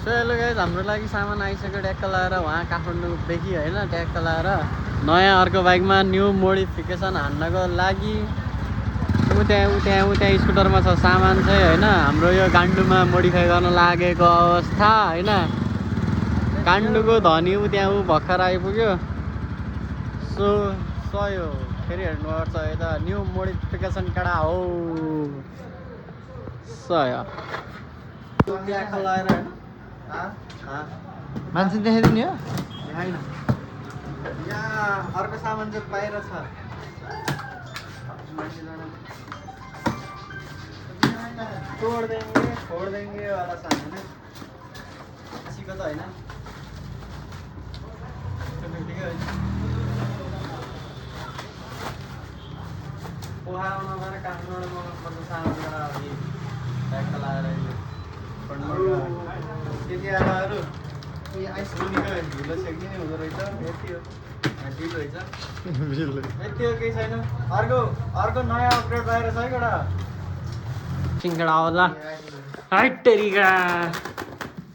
so hello guys हाम्रो लागि सामान आइसक्यो ट्याक्क लाएर उहाँ काठमाडौँदेखि होइन ट्याक्क लाएर नयाँ अर्को बाइकमा न्यू मोडिफिकेसन हान्नको लागि ऊ त्यहाँ स्कुटरमा छ सामान चाहिँ होइन हाम्रो यो गान्डुमा मोडिफाई गर्न लागेको अवस्था होइन गान्डुको धनी ऊ त्यहाँ भर्खर आइपुग्यो सो सयो फेरि हेर्नुपर्छ यता न्यू मोडिफिकेसन कडा हो सयो ट्याक्क लाएर मान्छे देखाइदिने हो होइन यहाँ अर्को सामान चाहिँ बाहिर छ तोड देंगे छोड देंगे वाला सामान है सिको त होइन पोहा नगएर काठमाडौँमा पर्ने सामान ट्याक्क लाएर त्यति आएर आइसक्रिमको ढिलो सेकिने हुँदो रहेछ यति हो ढिलो रहेछ यति हो केही छैन अर्को नयाँ अपग्रेड बाहिर छ है एउटा सिङ्गडा आउला हाइटेरिका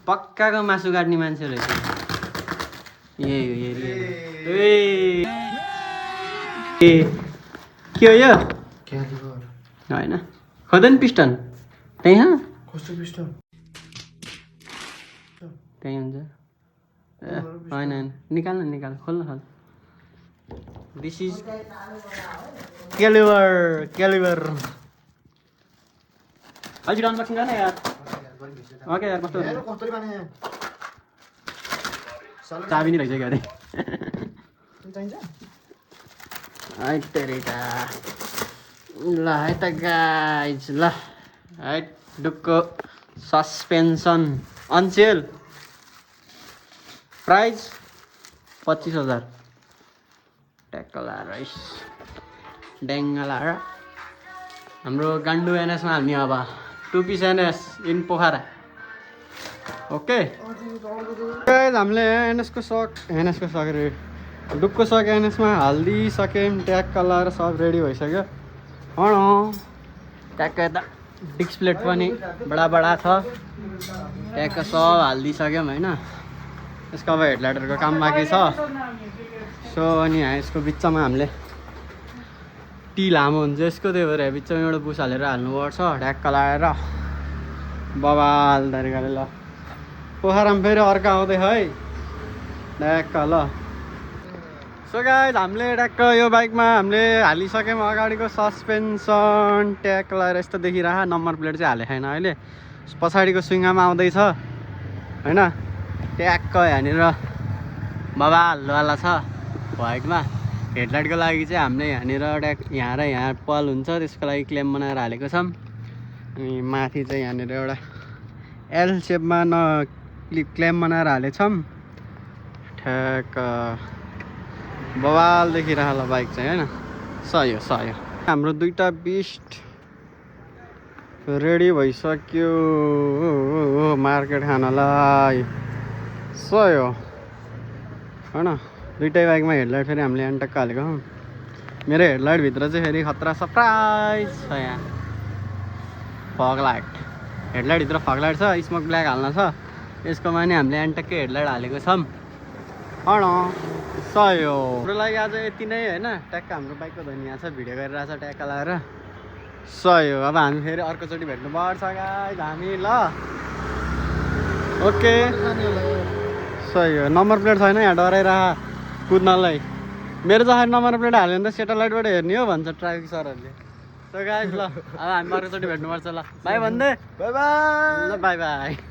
पक्काको मासु काट्ने मान्छे रहेछ यही हो के हो यो होइन खोज्दैन पिस्टन त्यही कस्तो पिस्टन त्यही हुन्छ होइन निकाल खोल दिस इज क्यालिबर अझै अनबक्सिङ गर्न यार ओके यार कस्तो चाबी नि रहेछ क्या अरे ल है त गाइज ल है डुक्को सस्पेन्सन अनसेल प्राइस 25,000 ट्याक्क लाएर ड्याङ्ग लाएर हाम्रो गान्डु एनएसमा हाल्ने अब 2 piece NS in Pokhara okay हामीले एनएसको सक अरे डुक्को सक एनएसमा हालिदिइसक्यौँ ट्याक्क लाएर सब रेडी भइसक्यो ट्याक्क यता डिस्क प्लेट पनि बडा छ ट्याक्क सब हालिदिइसक्यौँ होइन यसको अब हेडलाइटहरूको काम बाँकी छ सो अनि यसको बिचमा हामीले टी लामो हुन्छ यसको त्यही भएर बिचमा एउटा बुस हालेर हाल्नुपर्छ ढ्याक्क लाएर बबाल तरिकाले ल पोखरामा फेरि अर्को आउँदै है ढ्याक्क ल सो गाइज हामीले ट्याक्क यो बाइकमा हामीले हालिसक्यौँ अगाडिको सस्पेन्सन ट्याक्क लाएर यस्तो देखिरह नम्बर प्लेट चाहिँ हालेको छैन अहिले पछाडिको सुइङामा आउँदैछ होइन ट्याक्क यहाँनिर बबालवाला छ बाइकमा हेडलाइटको लागि चाहिँ हामीले यहाँनिर यहाँ र यहाँ पल हुन्छ त्यसको लागि क्लेम बनाएर हालेको छौँ अनि माथि चाहिँ यहाँनिर एउटा एल सेपमा क्लेम बनाएर हालेछौँ ठ्याक्क बवाल देखिरह बाइक चाहिँ होइन सही हो हाम्रो दुईटा बिस्ट रेडी भइसक्यो मार्केट खानलाई सही हो होइन दुइटै बाइकमा हेडलाइट फेरि हामीले एन्टक्क हालेको हौ मेरो हेडलाइटभित्र चाहिँ फेरि खतरा सरप्राइज छ यहाँ फगलाइट हेडलाइटभित्र फगलाइट छ स्मोक ब्ल्याक हाल्न छ यसकोमा नि हामीले एन्टक्कै हेडलाइट हालेको छौँ सही हो हाम्रो लागि आज यति नै होइन ट्याक्क हाम्रो बाइकको धनिया छ भिडियो गरिरहेछ ट्याक्क लाएर सही हो अब हामी फेरि अर्कोचोटि भेट्नुपर्छ गाइज हामी ल ओके सही हो नम्बर प्लेट छैन यहाँ डराइरह कुद्नलाई मेरो जहाँ नम्बर प्लेट हाल्यो भने त सेटेलाइटबाट हेर्ने हो भन्छ ट्राफिक सरहरूले सो गाइज ल अब हामी अर्कोचोटि भेट्नुपर्छ ल बाई भन्दै बाई बाई ल बाई बाई